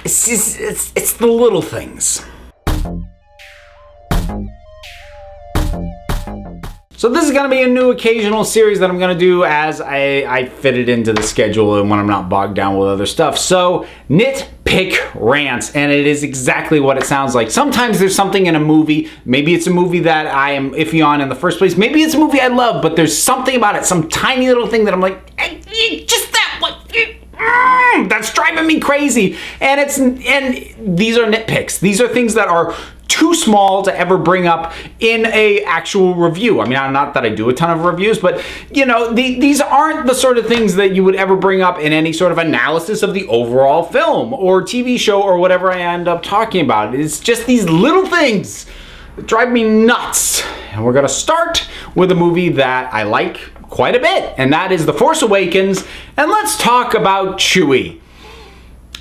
it's the little things. So this is going to be a new occasional series that I'm going to do as I fit it into the schedule and when I'm not bogged down with other stuff. So, Nitpick Rants, and it is exactly what it sounds like. Sometimes there's something in a movie, maybe it's a movie that I am iffy on in the first place, maybe it's a movie I love, but there's something about it, some tiny little thing that I'm like, just that one, that's driving me crazy. And these are nitpicks. These are things that are too small to ever bring up in a actual review. I mean, not that I do a ton of reviews, but you know, these aren't the sort of things that you would ever bring up in any sort of analysis of the overall film or TV show or whatever I end up talking about. It's just these little things that drive me nuts. And we're gonna start with a movie that I like quite a bit, and that is The Force Awakens. And let's talk about Chewie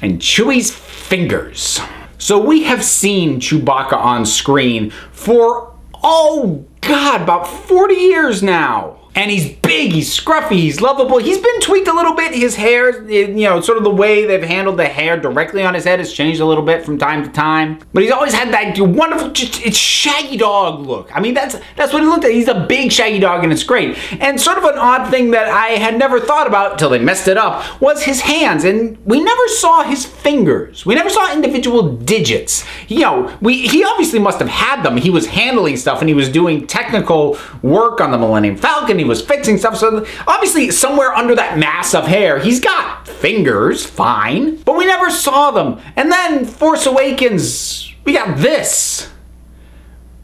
and Chewie's fingers. So we have seen Chewbacca on screen for, oh God, about 40 years now. And he's big, he's scruffy, he's lovable. He's been tweaked a little bit. His hair, you know, sort of the way they've handled the hair directly on his head has changed a little bit from time to time. But he's always had that wonderful, it's shaggy dog look. I mean, that's what he looked at. He's a big shaggy dog and it's great. And sort of an odd thing that I had never thought about until they messed it up was his hands. And we never saw his fingers. We never saw individual digits. You know, he obviously must have had them. He was handling stuff and he was doing technical work on the Millennium Falcon. He was fixing stuff, so obviously somewhere under that mass of hair, he's got fingers, fine, but we never saw them. And then Force Awakens, we got this.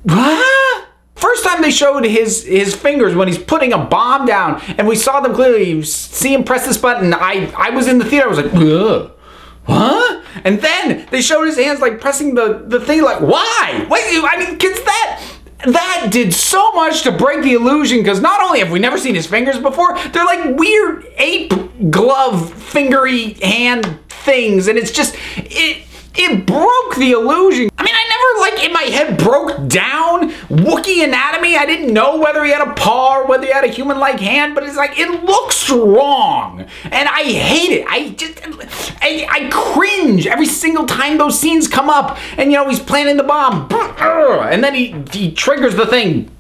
What? First time they showed his fingers when he's putting a bomb down, and we saw them clearly. You see him press this button. I was in the theater, I was like, ugh. Huh? And then they showed his hands like pressing the thing, like, why? Wait, I mean, kids, that did so much to break the illusion, because not only have we never seen his fingers before, they're like weird ape glove fingery hand things, and it's just, it broke the illusion. I mean, I never, like, in my head broke down Wookiee anatomy. I didn't know whether he had a paw or whether he had a human-like hand, but it's like, it looks wrong. And I hate it. I cringe every single time those scenes come up. And, you know, he's planting the bomb. And then he triggers the thing.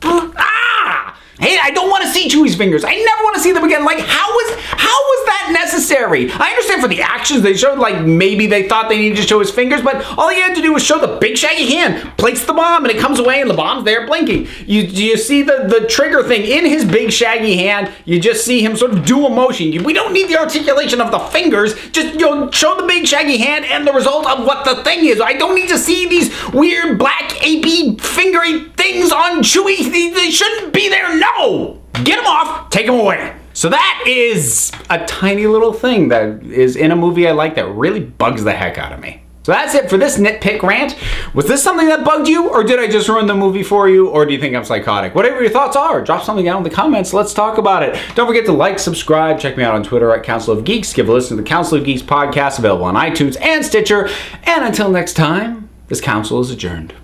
Hey, I don't want to see Chewie's fingers. I never want to see them again. Like, how was that necessary? I understand for the actions they showed, like, maybe they thought they needed to show his fingers, but all he had to do was show the big shaggy hand, place the bomb, and it comes away and the bomb's there blinking. You see the trigger thing in his big shaggy hand. You just see him sort of do a motion. We don't need the articulation of the fingers. Just, you know, show the big shaggy hand and the result of what the thing is. I don't need to see these weird black apey fingery things on Chewie. They shouldn't be there. No! Get him off, take him away. So that is a tiny little thing that is in a movie I like that really bugs the heck out of me. So that's it for this nitpick rant. Was this something that bugged you, or did I just ruin the movie for you, or do you think I'm psychotic? Whatever your thoughts are, drop something down in the comments. Let's talk about it. Don't forget to like, subscribe, check me out on Twitter at Council of Geeks. Give a listen to the Council of Geeks podcast, available on iTunes and Stitcher. And until next time, this council is adjourned.